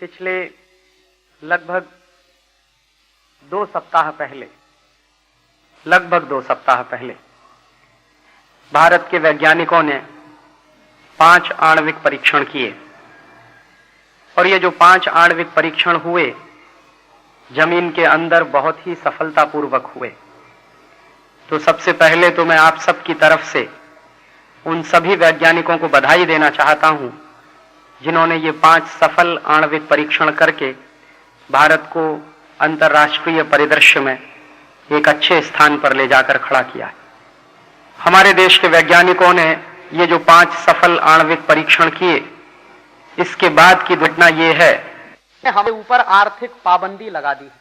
पिछले लगभग 2 सप्ताह पहले भारत के वैज्ञानिकों ने 5 आणविक परीक्षण किए और ये जो 5 आणविक परीक्षण हुए जमीन के अंदर बहुत ही सफलतापूर्वक हुए। तो सबसे पहले तो मैं आप सबकी तरफ से उन सभी वैज्ञानिकों को बधाई देना चाहता हूं जिन्होंने ये 5 सफल आणविक परीक्षण करके भारत को अंतर्राष्ट्रीय परिदृश्य में एक अच्छे स्थान पर ले जाकर खड़ा किया है। हमारे देश के वैज्ञानिकों ने ये जो 5 सफल आणविक परीक्षण किए, इसके बाद की घटना ये है हमें ऊपर आर्थिक पाबंदी लगा दी है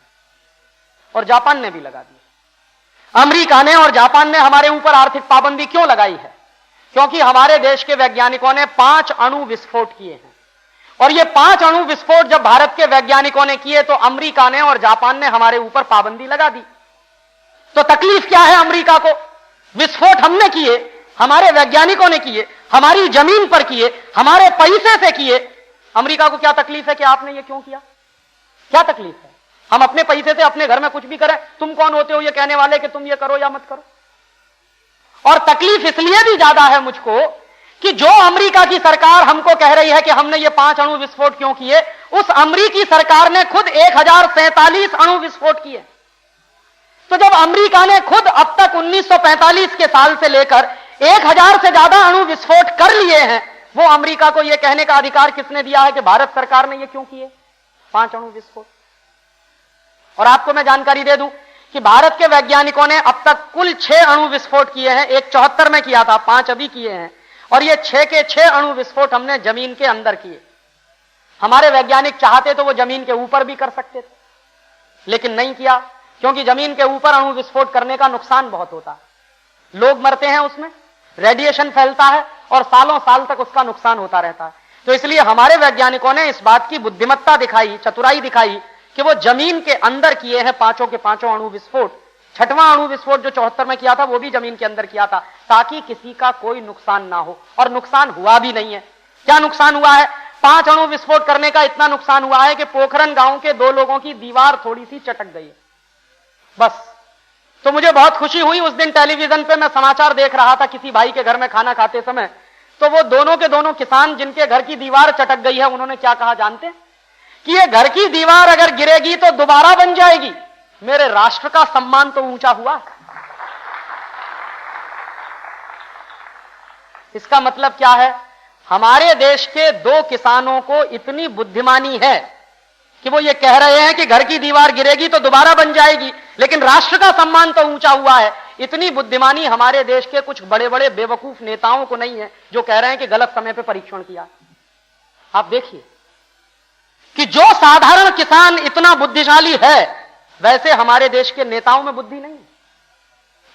और जापान ने भी लगा दी है। अमेरिका ने और जापान ने हमारे ऊपर आर्थिक पाबंदी क्यों लगाई है? क्योंकि हमारे देश के वैज्ञानिकों ने 5 अणु विस्फोट किए हैं और ये 5 अणु विस्फोट जब भारत के वैज्ञानिकों ने किए तो अमेरिका ने और जापान ने हमारे ऊपर पाबंदी लगा दी। तो तकलीफ क्या है अमेरिका को? विस्फोट हमने किए, हमारे वैज्ञानिकों ने किए, हमारी जमीन पर किए, हमारे पैसे से किए। अमेरिका को क्या तकलीफ है कि आपने ये क्यों किया? क्या तकलीफ है? हम अपने पैसे से अपने घर में कुछ भी करें, तुम कौन होते हो ये कहने वाले कि तुम ये करो या मत करो? और तकलीफ इसलिए भी ज्यादा है मुझको कि जो अमेरिका की सरकार हमको कह रही है कि हमने ये 5 अणु विस्फोट क्यों किए, उस अमेरिकी सरकार ने खुद 1047 अणु विस्फोट किए। तो जब अमेरिका ने खुद अब तक 1945 के साल से लेकर 1000 से ज्यादा अणु विस्फोट कर लिए हैं, वो अमेरिका को यह कहने का अधिकार किसने दिया है कि भारत सरकार ने ये क्यों किए 5 अणु विस्फोट? और आपको मैं जानकारी दे दूं कि भारत के वैज्ञानिकों ने अब तक कुल 6 अणु विस्फोट किए हैं। एक 74 में किया था, 5 अभी किए हैं और ये 6 के 6 अणु विस्फोट हमने जमीन के अंदर किए। हमारे वैज्ञानिक चाहते तो वो जमीन के ऊपर भी कर सकते थे, लेकिन नहीं किया, क्योंकि जमीन के ऊपर अणु विस्फोट करने का नुकसान बहुत होता है। लोग मरते हैं उसमें, रेडिएशन फैलता है और सालों साल तक उसका नुकसान होता रहता है। तो इसलिए हमारे वैज्ञानिकों ने इस बात की बुद्धिमत्ता दिखाई, चतुराई दिखाई कि वो जमीन के अंदर किए हैं 5 के 5 अणु विस्फोट। 6वां अणु विस्फोट जो 74 में किया था वो भी जमीन के अंदर किया था, ताकि किसी का कोई नुकसान ना हो, और नुकसान हुआ भी नहीं है। क्या नुकसान हुआ है? 5 अणु विस्फोट करने का इतना नुकसान हुआ है कि पोखरन गांव के 2 लोगों की दीवार थोड़ी सी चटक गई है, बस। तो मुझे बहुत खुशी हुई, उस दिन टेलीविजन पे मैं समाचार देख रहा था किसी भाई के घर में खाना खाते समय, तो वो दोनों के दोनों किसान जिनके घर की दीवार चटक गई है, उन्होंने क्या कहा जानते हैं? कि ये घर की दीवार अगर गिरेगी तो दोबारा बन जाएगी। मेरे राष्ट्र का सम्मान तो ऊंचा हुआ। इसका मतलब क्या है? हमारे देश के 2 किसानों को इतनी बुद्धिमानी है कि वो ये कह रहे हैं कि घर की दीवार गिरेगी तो दोबारा बन जाएगी, लेकिन राष्ट्र का सम्मान तो ऊंचा हुआ है। इतनी बुद्धिमानी हमारे देश के कुछ बड़े बड़े बेवकूफ नेताओं को नहीं है, जो कह रहे हैं कि गलत समय पर परीक्षण किया। आप देखिए कि जो साधारण किसान इतना बुद्धिशाली है, वैसे हमारे देश के नेताओं में बुद्धि नहीं है।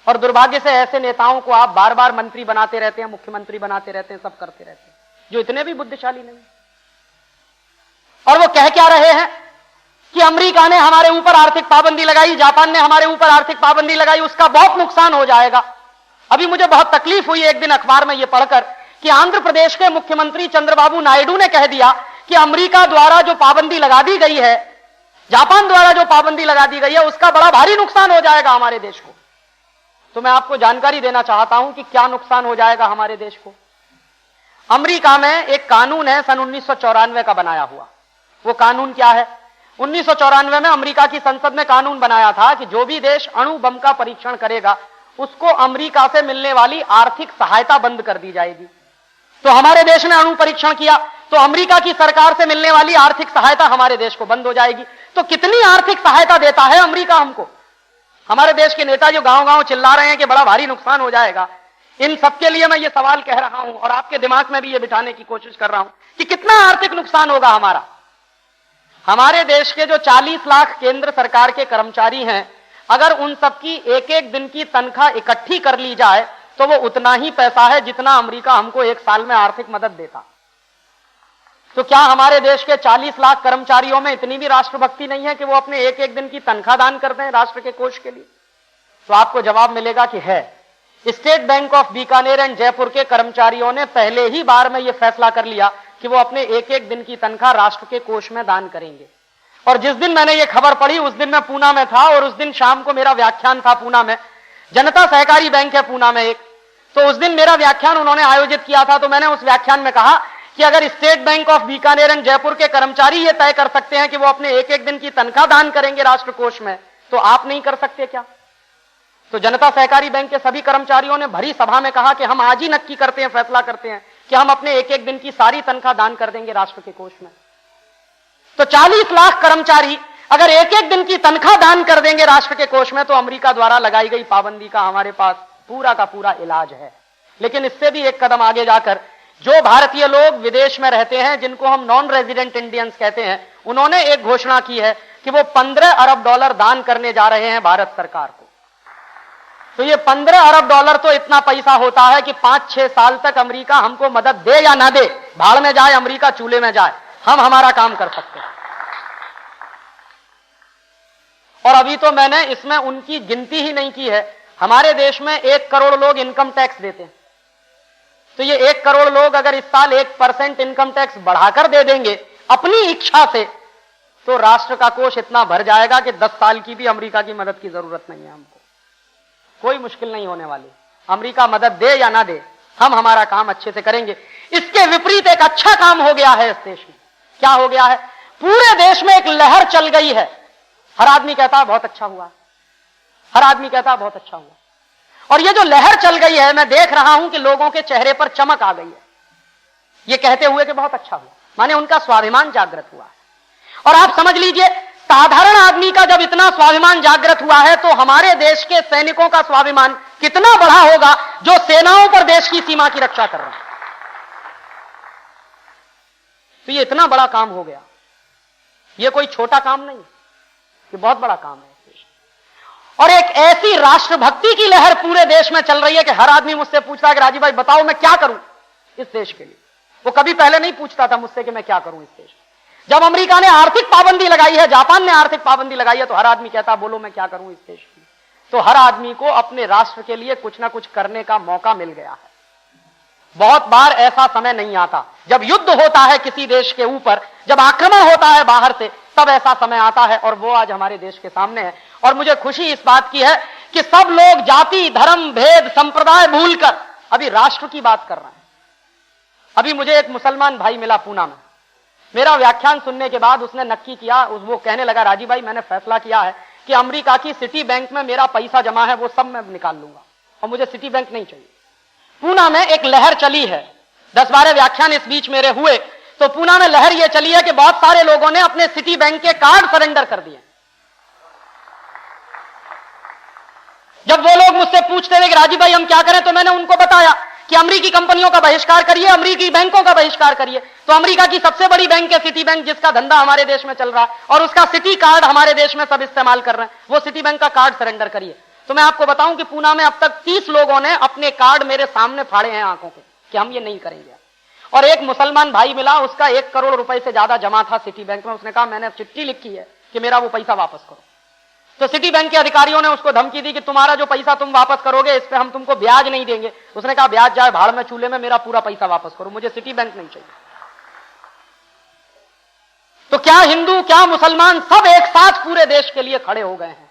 और दुर्भाग्य से ऐसे नेताओं को आप बार बार मंत्री बनाते रहते हैं, मुख्यमंत्री बनाते रहते हैं, सब करते रहते हैं, जो इतने भी बुद्धिशाली नहीं। और वो कह क्या रहे हैं कि अमेरिका ने हमारे ऊपर आर्थिक पाबंदी लगाई, जापान ने हमारे ऊपर आर्थिक पाबंदी लगाई, उसका बहुत नुकसान हो जाएगा। अभी मुझे बहुत तकलीफ हुई एक दिन अखबार में यह पढ़कर कि आंध्र प्रदेश के मुख्यमंत्री चंद्रबाबू नायडू ने कह दिया कि अमेरिका द्वारा जो पाबंदी लगा दी गई है, जापान द्वारा जो पाबंदी लगा दी गई है, उसका बड़ा भारी नुकसान हो जाएगा हमारे देश को। तो मैं आपको जानकारी देना चाहता हूं कि क्या नुकसान हो जाएगा हमारे देश को। अमेरिका में एक कानून है सन 1994 का बनाया हुआ। वो कानून क्या है? 1994 में अमेरिका की संसद ने कानून बनाया था कि जो भी देश अणु बम का परीक्षण करेगा, उसको अमेरिका से मिलने वाली आर्थिक सहायता बंद कर दी जाएगी। तो हमारे देश ने अणु परीक्षण किया तो अमेरिका की सरकार से मिलने वाली आर्थिक सहायता हमारे देश को बंद हो जाएगी। तो कितनी आर्थिक सहायता देता है अमेरिका हमको? हमारे देश के नेता जो गांव-गांव चिल्ला रहे हैं कि बड़ा भारी नुकसान हो जाएगा, इन सबके लिए मैं ये सवाल कह रहा हूं और आपके दिमाग में भी ये बिठाने की कोशिश कर रहा हूं कि कितना आर्थिक नुकसान होगा हमारा। हमारे देश के जो 40 लाख केंद्र सरकार के कर्मचारी हैं, अगर उन सबकी एक दिन की तनख्वाह इकट्ठी कर ली जाए तो वो उतना ही पैसा है जितना अमेरिका हमको 1 साल में आर्थिक मदद देता। तो क्या हमारे देश के 40 लाख कर्मचारियों में इतनी भी राष्ट्रभक्ति नहीं है कि वो अपने एक दिन की तनख्वाह दान करते हैं राष्ट्र के कोष के लिए? तो आपको जवाब मिलेगा कि है। State bank of Bikaner and Jaipur के कर्मचारियों ने पहले ही बार में यह फैसला कर लिया कि वो अपने एक एक दिन की तनख्वाह राष्ट्र के कोष में दान करेंगे। और जिस दिन मैंने ये खबर पढ़ी उस दिन मैं पूना में था और उस दिन शाम को मेरा व्याख्यान था पूना में। जनता सहकारी बैंक है पूना में एक, तो उस दिन मेरा व्याख्यान उन्होंने आयोजित किया था। तो मैंने उस व्याख्यान में कहा कि अगर state bank of Bikaner and Jaipur के कर्मचारी ये तय कर सकते हैं कि वो अपने एक एक दिन की तनख्वाह दान करेंगे राष्ट्र कोष में, तो आप नहीं कर सकते क्या? तो जनता सहकारी बैंक के सभी कर्मचारियों ने भरी सभा में कहा कि हम आज ही नक्की करते हैं, फैसला करते हैं कि हम अपने एक एक दिन की सारी तनख्वाह दान कर देंगे राष्ट्र के कोष में। तो 40 लाख कर्मचारी अगर एक एक दिन की तनख्वाह दान कर देंगे राष्ट्र के कोष में, तो अमेरिका द्वारा लगाई गई पाबंदी का हमारे पास पूरा का पूरा इलाज है। लेकिन इससे भी एक कदम आगे जाकर जो भारतीय लोग विदेश में रहते हैं, जिनको हम नॉन रेजिडेंट इंडियंस कहते हैं, उन्होंने एक घोषणा की है कि वो 15 अरब डॉलर दान करने जा रहे हैं भारत सरकार को। तो ये 15 अरब डॉलर तो इतना पैसा होता है कि 5-6 साल तक अमेरिका हमको मदद दे या ना दे, भाड़ में जाए अमेरिका, चूल्हे में जाए, हम हमारा काम कर सकते हैं। और अभी तो मैंने इसमें उनकी गिनती ही नहीं की है। हमारे देश में 1 करोड़ लोग इनकम टैक्स देते हैं। तो ये 1 करोड़ लोग अगर इस साल 1% इनकम टैक्स बढ़ाकर दे देंगे अपनी इच्छा से, तो राष्ट्र का कोष इतना भर जाएगा कि 10 साल की भी अमेरिका की मदद की जरूरत नहीं है हमको। कोई मुश्किल नहीं होने वाली। अमेरिका मदद दे या ना दे, हम हमारा काम अच्छे से करेंगे। इसके विपरीत एक अच्छा काम हो गया है इस देश में। क्या हो गया है? पूरे देश में एक लहर चल गई है। हर आदमी कहता है बहुत अच्छा हुआ, हर आदमी कहता है बहुत अच्छा हुआ। और ये जो लहर चल गई है, मैं देख रहा हूं कि लोगों के चेहरे पर चमक आ गई है ये कहते हुए कि बहुत अच्छा हुआ, माने उनका स्वाभिमान जागृत हुआ है। और आप समझ लीजिए, साधारण आदमी का जब इतना स्वाभिमान जागृत हुआ है, तो हमारे देश के सैनिकों का स्वाभिमान कितना बड़ा होगा जो सेनाओं पर देश की सीमा की रक्षा कर रहे हैं। तो ये इतना बड़ा काम हो गया, ये कोई छोटा काम नहीं, ये बहुत बड़ा काम है। और एक ऐसी राष्ट्रभक्ति की लहर पूरे देश में चल रही है कि हर आदमी मुझसे पूछता है कि राजीव भाई बताओ मैं क्या करूं इस देश के लिए। वो कभी पहले नहीं पूछता था मुझसे कि मैं क्या करूं इस देश में। जब अमेरिका ने आर्थिक पाबंदी लगाई है, जापान ने आर्थिक पाबंदी लगाई है, तो हर आदमी कहता बोलो मैं क्या करूं इस देश के लिए। तो हर आदमी को अपने राष्ट्र के लिए कुछ ना कुछ करने का मौका मिल गया है। बहुत बार ऐसा समय नहीं आता जब युद्ध होता है किसी देश के ऊपर, जब आक्रमण होता है बाहर से, तब ऐसा समय आता है, और वो आज हमारे देश के सामने है। और मुझे खुशी इस बात की है कि सब लोग जाति, धर्म, भेद, संप्रदाय भूलकर अभी राष्ट्र की बात कर रहे हैं। अभी मुझे एक मुसलमान भाई मिला पूना में, मेरा व्याख्यान सुनने के बाद उसने नक्की किया, वो कहने लगा राजीव भाई मैंने फैसला किया है कि अमेरिका की सिटी बैंक में मेरा पैसा जमा है वो सब मैं निकाल लूंगा और मुझे सिटी बैंक नहीं चाहिए। पूना में एक लहर चली है, 10-12 व्याख्यान इस बीच मेरे हुए, तो पूना में लहर यह चली है कि बहुत सारे लोगों ने अपने सिटी बैंक के कार्ड सरेंडर कर दिए। जब वो लोग मुझसे पूछते थे कि राजीव भाई हम क्या करें, तो मैंने उनको बताया कि अमेरिकी कंपनियों का बहिष्कार करिए, अमेरिकी बैंकों का बहिष्कार करिए। तो अमेरिका की सबसे बड़ी बैंक है सिटी बैंक, जिसका धंधा हमारे देश में चल रहा है और उसका सिटी कार्ड हमारे देश में सब इस्तेमाल कर रहे हैं, वो सिटी बैंक का कार्ड सरेंडर करिए। तो मैं आपको बताऊं कि पूना में अब तक 30 लोगों ने अपने कार्ड मेरे सामने फाड़े हैं आंखों के कि हम ये नहीं करेंगे। और एक मुसलमान भाई मिला, उसका 1 करोड़ रुपए से ज्यादा जमा था सिटी बैंक में। उसने कहा मैंने चिट्ठी लिखी है कि मेरा वो पैसा वापस करो। तो सिटी बैंक के अधिकारियों ने उसको धमकी दी कि तुम्हारा जो पैसा तुम वापस करोगे इस पे हम तुमको ब्याज नहीं देंगे। उसने कहा ब्याज जाए भाड़ में चूल्हे में, मेरा पूरा पैसा वापस करो, मुझे सिटी बैंक नहीं चाहिए। तो क्या हिंदू क्या मुसलमान सब एक साथ पूरे देश के लिए खड़े हो गए हैं।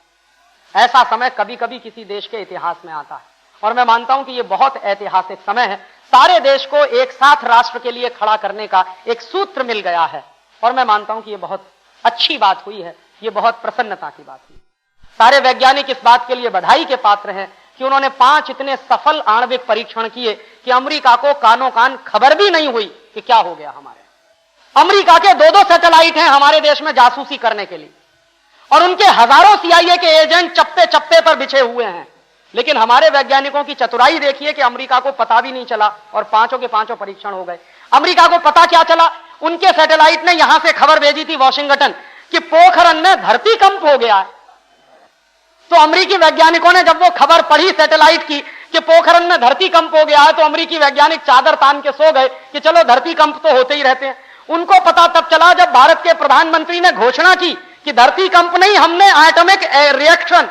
ऐसा समय कभी कभी किसी देश के इतिहास में आता है और मैं मानता हूं कि यह बहुत ऐतिहासिक समय है। सारे देश को एक साथ राष्ट्र के लिए खड़ा करने का एक सूत्र मिल गया है और मैं मानता हूं कि यह बहुत अच्छी बात हुई है, यह बहुत प्रसन्नता की बात हुई। सारे वैज्ञानिक इस बात के लिए बधाई के पात्र हैं कि उन्होंने 5 इतने सफल आणविक परीक्षण किए कि अमेरिका को कानों कान खबर भी नहीं हुई कि क्या हो गया हमारे। अमेरिका के 2-2 सैटेलाइट हैं हमारे देश में जासूसी करने के लिए और उनके हजारों CIA के एजेंट चप्पे चप्पे पर बिछे हुए हैं, लेकिन हमारे वैज्ञानिकों की चतुराई देखिए कि अमेरिका को पता भी नहीं चला और 5 के 5 परीक्षण हो गए। अमेरिका को पता क्या चला, उनके सैटेलाइट ने यहां से खबर भेजी थी वॉशिंगटन कि पोखरण में धरती कंप हो गया है। तो अमेरिकी वैज्ञानिकों ने जब वो खबर पढ़ी सैटेलाइट की कि पोखरण में धरती कंप हो गया है, तो अमेरिकी वैज्ञानिक चादर तान के सो गए कि चलो धरती कंप तो होते ही रहते हैं। उनको पता तब चला जब भारत के प्रधानमंत्री ने घोषणा की कि धरती कंप नहीं, हमने एटॉमिक रिएक्शन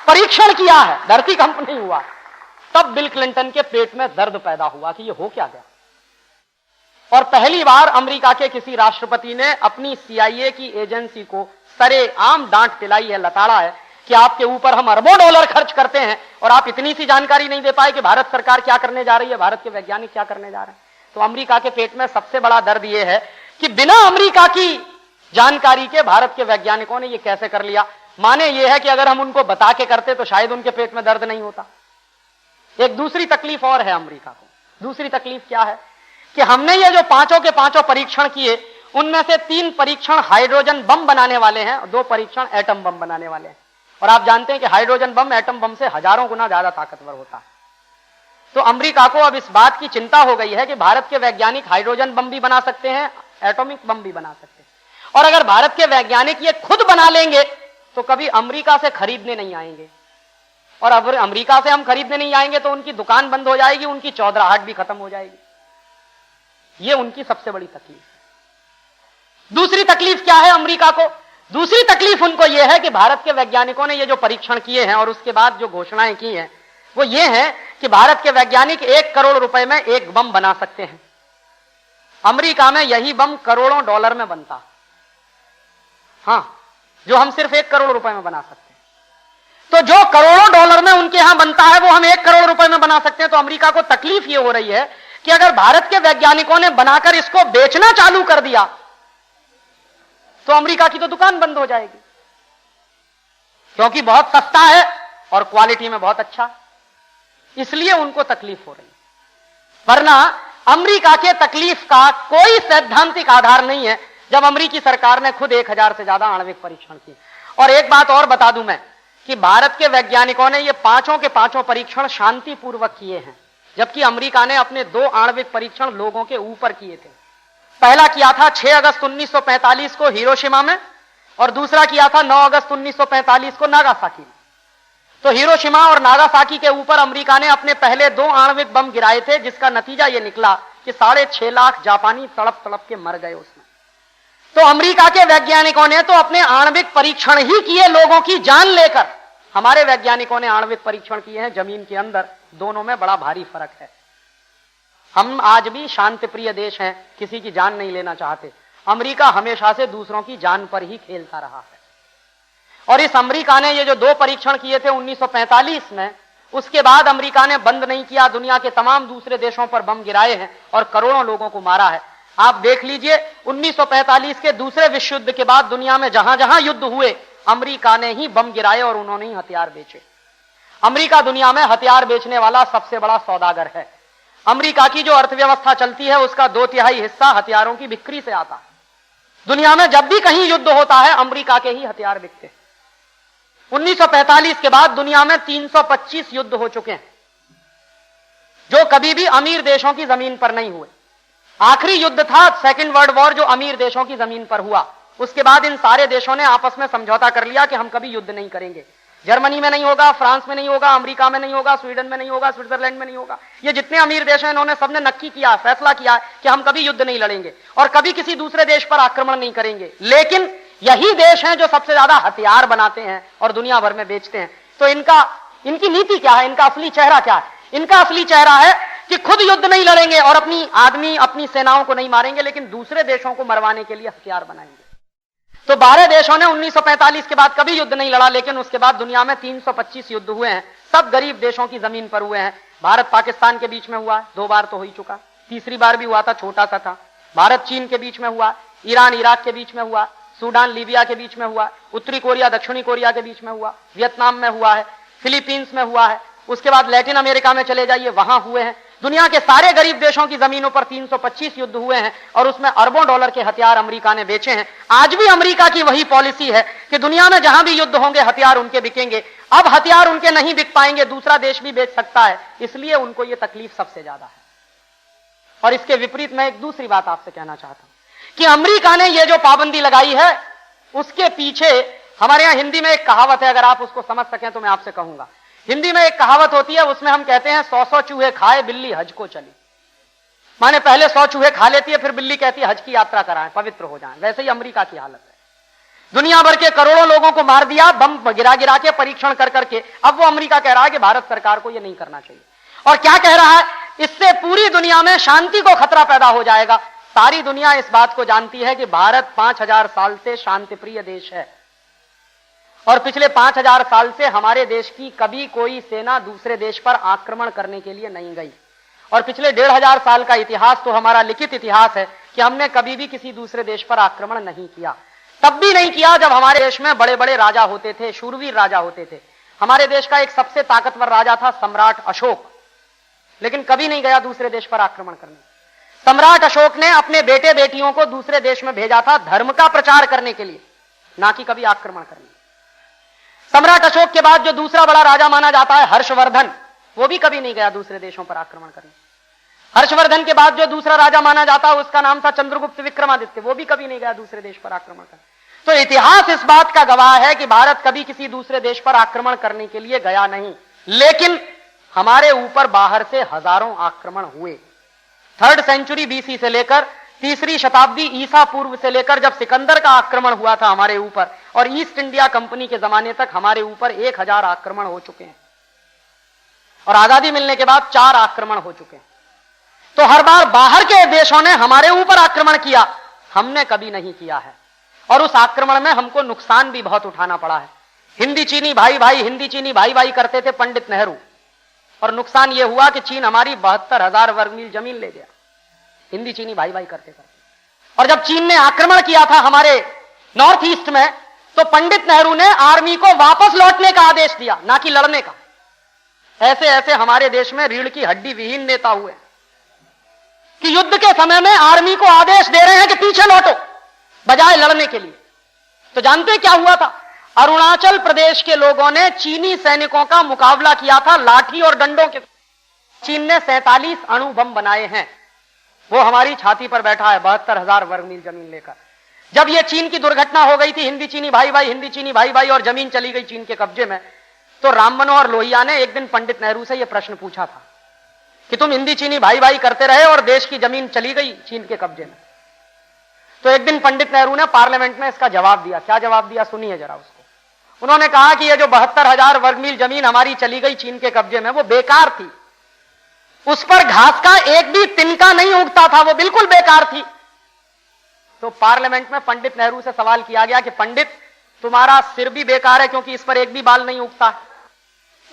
परीक्षण किया है, धरती कंप नहीं हुआ। तब बिल क्लिंटन के पेट में दर्द पैदा हुआ कि ये हो क्या गया। और पहली बार अमेरिका के किसी राष्ट्रपति ने अपनी CIA की एजेंसी को सरेआम डांट दिलाई है, लताड़ा है कि आपके ऊपर हम अरबों डॉलर खर्च करते हैं और आप इतनी सी जानकारी नहीं दे पाए कि भारत सरकार क्या करने जा रही है, भारत के वैज्ञानिक क्या करने जा रहे हैं। तो अमेरिका के पेट में सबसे बड़ा दर्द यह है कि बिना अमेरिका की जानकारी के भारत के वैज्ञानिकों ने यह कैसे कर लिया। माने यह है कि अगर हम उनको बता के करते तो शायद उनके पेट में दर्द नहीं होता। एक दूसरी तकलीफ और है अमेरिका को। दूसरी तकलीफ क्या है कि हमने ये जो पांचों के पांचों परीक्षण किए, उनमें से 3 परीक्षण हाइड्रोजन बम बनाने वाले हैं और 2 परीक्षण एटम बम बनाने वाले हैं। और आप जानते हैं कि हाइड्रोजन बम एटम बम से हजारों गुना ज्यादा ताकतवर होता है। तो अमेरिका को अब इस बात की चिंता हो गई है कि भारत के वैज्ञानिक हाइड्रोजन बम भी बना सकते हैं, एटॉमिक बम भी बना सकते हैं, और अगर भारत के वैज्ञानिक ये खुद बना लेंगे तो कभी अमेरिका से खरीदने नहीं आएंगे, और अगर अमेरिका से हम खरीदने नहीं आएंगे तो उनकी दुकान बंद हो जाएगी, उनकी चौधराहट भी खत्म हो जाएगी। ये उनकी सबसे बड़ी तकलीफ है। दूसरी तकलीफ क्या है अमेरिका को? दूसरी तकलीफ उनको यह है कि भारत के वैज्ञानिकों ने ये जो परीक्षण किए हैं और उसके बाद जो घोषणाएं की हैं वो ये है कि भारत के वैज्ञानिक 1 करोड़ रुपए में एक बम बना सकते हैं। अमेरिका में यही बम करोड़ों डॉलर में बनता, हां, जो हम सिर्फ 1 करोड़ रुपए में बना सकते हैं। तो जो करोड़ों डॉलर में उनके यहां बनता है वो हम 1 करोड़ रुपए में बना सकते हैं। तो अमेरिका को तकलीफ ये हो रही है कि अगर भारत के वैज्ञानिकों ने बनाकर इसको बेचना चालू कर दिया तो अमेरिका की तो दुकान बंद हो जाएगी, क्योंकि बहुत सस्ता है और क्वालिटी में बहुत अच्छा, इसलिए उनको तकलीफ हो रही है। वरना अमेरिका के तकलीफ का कोई सैद्धांतिक आधार नहीं है जब अमेरिकी सरकार ने खुद 1000 से ज्यादा आणविक परीक्षण किए। और एक बात और बता दूं मैं कि भारत के वैज्ञानिकों ने ये पांचों के पांचों परीक्षण शांतिपूर्वक किए हैं, जबकि अमेरिका ने अपने 2 आणविक परीक्षण लोगों के ऊपर किए थे। पहला किया था 6 अगस्त 1945 को हिरोशिमा में, और दूसरा किया था 9 अगस्त 1945 को नागासाकी में। तो हिरोशिमा और नागासाकी के ऊपर अमेरिका ने अपने पहले 2 आणविक बम गिराए थे, जिसका नतीजा यह निकला कि 6.5 लाख जापानी तड़प तड़प के मर गए उसमें। तो अमेरिका के वैज्ञानिकों ने तो अपने आणविक परीक्षण ही किए लोगों की जान लेकर, हमारे वैज्ञानिकों ने आणविक परीक्षण किए हैं जमीन के अंदर। दोनों में बड़ा भारी फर्क है। हम आज भी शांति प्रिय देश हैं, किसी की जान नहीं लेना चाहते। अमेरिका हमेशा से दूसरों की जान पर ही खेलता रहा है। और इस अमेरिका ने ये जो 2 परीक्षण किए थे 1945 में, उसके बाद अमेरिका ने बंद नहीं किया, दुनिया के तमाम दूसरे देशों पर बम गिराए हैं और करोड़ों लोगों को मारा है। आप देख लीजिए 1945 के दूसरे विश्व युद्ध के बाद दुनिया में जहां जहां युद्ध हुए, अमेरिका ने ही बम गिराए और उन्होंने ही हथियार बेचे। अमेरिका दुनिया में हथियार बेचने वाला सबसे बड़ा सौदागर है। अमेरिका की जो अर्थव्यवस्था चलती है उसका 2/3 हिस्सा हथियारों की बिक्री से आता है। दुनिया में जब भी कहीं युद्ध होता है अमेरिका के ही हथियार बिकते हैं। 1945 के बाद दुनिया में 325 युद्ध हो चुके हैं, जो कभी भी अमीर देशों की जमीन पर नहीं हुए। आखिरी युद्ध था सेकेंड वर्ल्ड वॉर, जो अमीर देशों की जमीन पर हुआ। उसके बाद इन सारे देशों ने आपस में समझौता कर लिया कि हम कभी युद्ध नहीं करेंगे। जर्मनी में नहीं होगा, फ्रांस में नहीं होगा, अमेरिका में नहीं होगा, स्वीडन में नहीं होगा, स्विट्जरलैंड में नहीं होगा। ये जितने अमीर देश हैं इन्होंने सबने नक्की किया, फैसला किया कि हम कभी युद्ध नहीं लड़ेंगे और कभी किसी दूसरे देश पर आक्रमण नहीं करेंगे। लेकिन यही देश हैं जो सबसे ज्यादा हथियार बनाते हैं और दुनिया भर में बेचते हैं। तो इनकी नीति क्या है, इनका असली चेहरा क्या है? इनका असली चेहरा है कि खुद युद्ध नहीं लड़ेंगे और अपनी सेनाओं को नहीं मारेंगे, लेकिन दूसरे देशों को मरवाने के लिए हथियार बनाएंगे। तो 12 देशों ने 1945 के बाद कभी युद्ध नहीं लड़ा, लेकिन उसके बाद दुनिया में 325 युद्ध हुए हैं। सब गरीब देशों की जमीन पर हुए हैं। भारत पाकिस्तान के बीच में हुआ, 2 बार तो हो ही चुका, तीसरी बार भी हुआ था, छोटा सा था। भारत चीन के बीच में हुआ, ईरान इराक के बीच में हुआ, सूडान लीबिया के बीच में हुआ, उत्तरी कोरिया दक्षिणी कोरिया के बीच में हुआ, वियतनाम में हुआ है, फिलीपींस में हुआ है, उसके बाद लैटिन अमेरिका में चले जाइए, वहां हुए हैं। दुनिया के सारे गरीब देशों की जमीनों पर 325 युद्ध हुए हैं और उसमें अरबों डॉलर के हथियार अमेरिका ने बेचे हैं। आज भी अमेरिका की वही पॉलिसी है कि दुनिया में जहां भी युद्ध होंगे हथियार उनके बिकेंगे। अब हथियार उनके नहीं बिक पाएंगे, दूसरा देश भी बेच सकता है, इसलिए उनको यह तकलीफ सबसे ज्यादा है। और इसके विपरीत मैं एक दूसरी बात आपसे कहना चाहता हूं कि अमेरिका ने यह जो पाबंदी लगाई है उसके पीछे, हमारे यहां हिंदी में एक कहावत है, अगर आप उसको समझ सकें तो मैं आपसे कहूंगा। हिंदी में एक कहावत होती है, उसमें हम कहते हैं 100 चूहे खाए बिल्ली हज को चली। माने पहले 100 चूहे खा लेती है, फिर बिल्ली कहती है हज की यात्रा कराएं, पवित्र हो जाएं। वैसे ही अमेरिका की हालत है। दुनिया भर के करोड़ों लोगों को मार दिया बम गिरा गिरा के, परीक्षण कर करके। अब वो अमेरिका कह रहा है कि भारत सरकार को यह नहीं करना चाहिए। और क्या कह रहा है? इससे पूरी दुनिया में शांति को खतरा पैदा हो जाएगा। सारी दुनिया इस बात को जानती है कि भारत 5000 साल से शांतिप्रिय देश है और पिछले 5000 साल से हमारे देश की कभी कोई सेना दूसरे देश पर आक्रमण करने के लिए नहीं गई। और पिछले 1500 साल का इतिहास तो हमारा लिखित इतिहास है कि हमने कभी भी किसी दूसरे देश पर आक्रमण नहीं किया। तब भी नहीं किया जब हमारे देश में बड़े बड़े राजा होते थे, शूरवीर राजा होते थे। हमारे देश का एक सबसे ताकतवर राजा था सम्राट अशोक, लेकिन कभी नहीं गया दूसरे देश पर आक्रमण करने। सम्राट अशोक ने अपने बेटे बेटियों को दूसरे देश में भेजा था धर्म का प्रचार करने के लिए, ना कि कभी आक्रमण करने। सम्राट अशोक के बाद जो दूसरा बड़ा राजा माना जाता है हर्षवर्धन, वो भी कभी नहीं गया दूसरे देशों पर आक्रमण करने। हर्षवर्धन के बाद जो दूसरा राजा माना जाता है उसका नाम था चंद्रगुप्त विक्रमादित्य, वो भी कभी नहीं गया दूसरे देश पर आक्रमण करने। तो इतिहास इस बात का गवाह है कि भारत कभी किसी दूसरे देश पर आक्रमण करने के लिए गया नहीं, लेकिन हमारे ऊपर बाहर से हजारों आक्रमण हुए। 3rd सेंचुरी बीसी से लेकर 3री शताब्दी ईसा पूर्व से लेकर जब सिकंदर का आक्रमण हुआ था हमारे ऊपर, और ईस्ट इंडिया कंपनी के जमाने तक हमारे ऊपर 1000 आक्रमण हो चुके हैं, और आजादी मिलने के बाद 4 आक्रमण हो चुके हैं। तो हर बार बाहर के देशों ने हमारे ऊपर आक्रमण किया, हमने कभी नहीं किया है, और उस आक्रमण में हमको नुकसान भी बहुत उठाना पड़ा है। हिंदी चीनी भाई भाई, हिंदी चीनी भाई भाई करते थे पंडित नेहरू, और नुकसान यह हुआ कि चीन हमारी 72,000 वर्ग मील जमीन ले गया, हिंदी चीनी भाई भाई करते करते। और जब चीन ने आक्रमण किया था हमारे नॉर्थ ईस्ट में, तो पंडित नेहरू ने आर्मी को वापस लौटने का आदेश दिया, ना कि लड़ने का। ऐसे ऐसे हमारे देश में रीढ़ की हड्डी विहीन नेता हुए कि युद्ध के समय में आर्मी को आदेश दे रहे हैं कि पीछे लौटो, बजाय लड़ने के लिए। तो जानते क्या हुआ था? अरुणाचल प्रदेश के लोगों ने चीनी सैनिकों का मुकाबला किया था लाठी और डंडों के। चीन ने 47 अणु बम बनाए हैं, वो हमारी छाती पर बैठा है 72,000 वर्ग मील जमीन लेकर। जब ये चीन की दुर्घटना हो गई थी, हिंदी चीनी भाई भाई, हिंदी चीनी भाई भाई, और जमीन चली गई चीन के कब्जे में, तो राम मनोहर लोहिया ने एक दिन पंडित नेहरू से यह प्रश्न पूछा था कि तुम हिंदी चीनी भाई भाई करते रहे और देश की जमीन चली गई चीन के कब्जे में। तो एक दिन पंडित नेहरू ने पार्लियामेंट में इसका जवाब दिया। क्या जवाब दिया, सुनिए जरा उसको। उन्होंने कहा कि यह जो 72,000 वर्ग मील जमीन हमारी चली गई चीन के कब्जे में, वो बेकार थी, उस पर घास का एक भी तिनका नहीं उगता था, वो बिल्कुल बेकार थी। तो पार्लियामेंट में पंडित नेहरू से सवाल किया गया कि पंडित, तुम्हारा सिर भी बेकार है क्योंकि इस पर एक भी बाल नहीं उगता,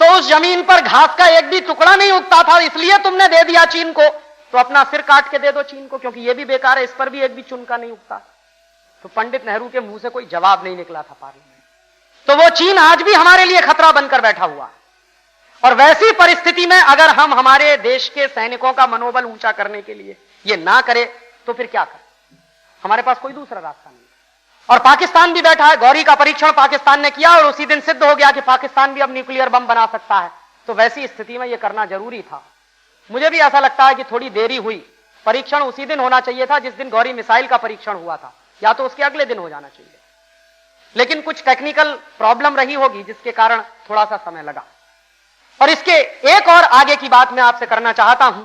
तो उस जमीन पर घास का एक भी टुकड़ा नहीं उगता था, इसलिए तुमने दे दिया चीन को, तो अपना सिर काट के दे दो चीन को, क्योंकि यह भी बेकार है, इस पर भी एक भी चुनका नहीं उगता। तो पंडित नेहरू के मुंह से कोई जवाब नहीं निकला था पार्लियामेंट। तो वो चीन आज भी हमारे लिए खतरा बनकर बैठा हुआ। और वैसी परिस्थिति में अगर हम हमारे देश के सैनिकों का मनोबल ऊंचा करने के लिए ये ना करे, तो फिर क्या करें? हमारे पास कोई दूसरा रास्ता नहीं। और पाकिस्तान भी बैठा है, गौरी का परीक्षण पाकिस्तान ने किया और उसी दिन सिद्ध हो गया कि पाकिस्तान भी अब न्यूक्लियर बम बना सकता है। तो वैसी स्थिति में यह करना जरूरी था। मुझे भी ऐसा लगता है कि थोड़ी देरी हुई, परीक्षण उसी दिन होना चाहिए था जिस दिन गौरी मिसाइल का परीक्षण हुआ था, या तो उसके अगले दिन हो जाना चाहिए, लेकिन कुछ टेक्निकल प्रॉब्लम रही होगी जिसके कारण थोड़ा सा समय लगा। और इसके एक और आगे की बात मैं आपसे करना चाहता हूं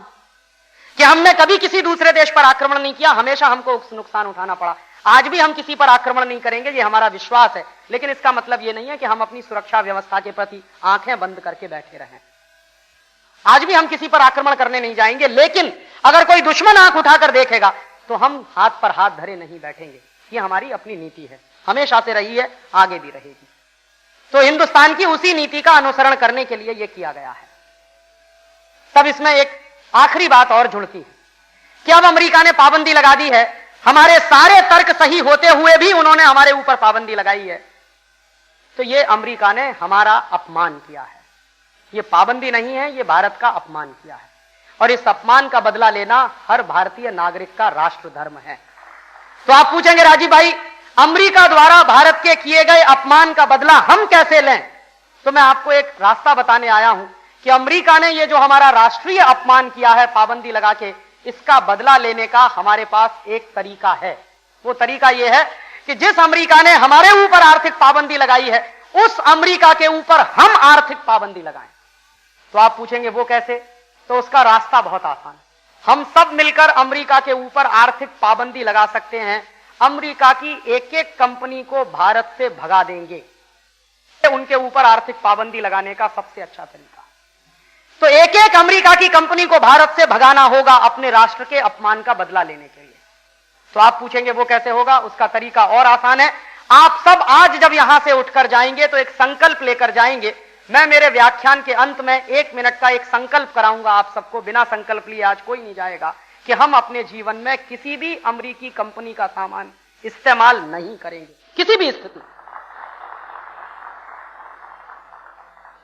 कि हमने कभी किसी दूसरे देश पर आक्रमण नहीं किया, हमेशा हमको नुकसान उठाना पड़ा। आज भी हम किसी पर आक्रमण नहीं करेंगे, ये हमारा विश्वास है, लेकिन इसका मतलब ये नहीं है कि हम अपनी सुरक्षा व्यवस्था के प्रति आंखें बंद करके बैठे रहें। आज भी हम किसी पर आक्रमण करने नहीं जाएंगे, लेकिन अगर कोई दुश्मन आंख उठाकर देखेगा तो हम हाथ पर हाथ धरे नहीं बैठेंगे। ये हमारी अपनी नीति है, हमेशा से रही है, आगे भी रहेगी। तो हिंदुस्तान की उसी नीति का अनुसरण करने के लिए यह किया गया है। तब इसमें एक आखिरी बात और जुड़ती है कि अब अमेरिका ने पाबंदी लगा दी है, हमारे सारे तर्क सही होते हुए भी उन्होंने हमारे ऊपर पाबंदी लगाई है, तो यह अमेरिका ने हमारा अपमान किया है। यह पाबंदी नहीं है, यह भारत का अपमान किया है, और इस अपमान का बदला लेना हर भारतीय नागरिक का राष्ट्र धर्म है। तो आप पूछेंगे राजीव भाई, अमेरिका द्वारा भारत के किए गए अपमान का बदला हम कैसे लें? तो मैं आपको एक रास्ता बताने आया हूं कि अमेरिका ने यह जो हमारा राष्ट्रीय अपमान किया है पाबंदी लगा के, इसका बदला लेने का हमारे पास एक तरीका है। वो तरीका यह है कि जिस अमेरिका ने हमारे ऊपर आर्थिक पाबंदी लगाई है, उस अमेरिका के ऊपर हम आर्थिक पाबंदी लगाएं। तो आप पूछेंगे वो कैसे? तो उसका रास्ता बहुत आसान है। हम सब मिलकर अमेरिका के ऊपर आर्थिक पाबंदी लगा सकते हैं। अमेरिका की एक एक कंपनी को भारत से भगा देंगे, उनके ऊपर आर्थिक पाबंदी लगाने का सबसे अच्छा तरीका। तो एक एक अमेरिका की कंपनी को भारत से भगाना होगा अपने राष्ट्र के अपमान का बदला लेने के लिए। तो आप पूछेंगे वो कैसे होगा? उसका तरीका और आसान है। आप सब आज जब यहां से उठकर जाएंगे तो एक संकल्प लेकर जाएंगे। मैं मेरे व्याख्यान के अंत में 1 मिनट का एक संकल्प कराऊंगा आप सबको। बिना संकल्प लिए आज कोई नहीं जाएगा कि हम अपने जीवन में किसी भी अमेरिकी कंपनी का सामान इस्तेमाल नहीं करेंगे, किसी भी स्थिति।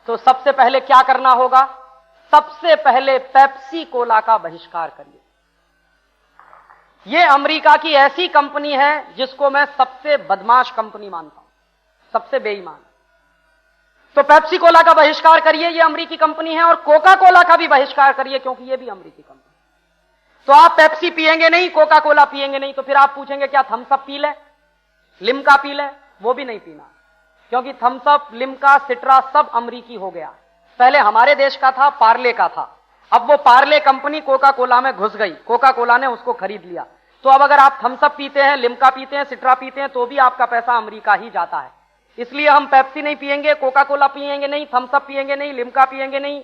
तो सबसे पहले क्या करना होगा? सबसे पहले पेप्सी कोला का बहिष्कार करिए। यह अमेरिका की ऐसी कंपनी है जिसको मैं सबसे बदमाश कंपनी मानता हूं, सबसे बेईमान। तो पेप्सी कोला का बहिष्कार करिए, यह अमेरिकी कंपनी है, और कोका कोला का भी बहिष्कार करिए क्योंकि यह भी अमेरिकी कंपनी। तो आप पेप्सी पिएंगे नहीं, कोका कोला पिएंगे नहीं, तो फिर आप पूछेंगे क्या थम्स अप पी लें, लिम्का पी लें? वो भी नहीं पीना, क्योंकि थम्स अप, लिम्का, सिट्रा सब अमेरिकी हो गया। पहले हमारे देश का था, पार्ले का था। अब वो पार्ले कंपनी कोका कोला में घुस गई, कोका कोला ने उसको खरीद लिया। तो अब अगर आप थम्स अप पीते हैं, लिम्का पीते हैं, सिट्रा पीते हैं, तो भी आपका पैसा अमेरिका ही जाता है। इसलिए हम पेप्सी नहीं पिएंगे, कोका कोला पिएंगे नहीं, थम्स अप पिएंगे नहीं, लिम्का पिएंगे नहीं,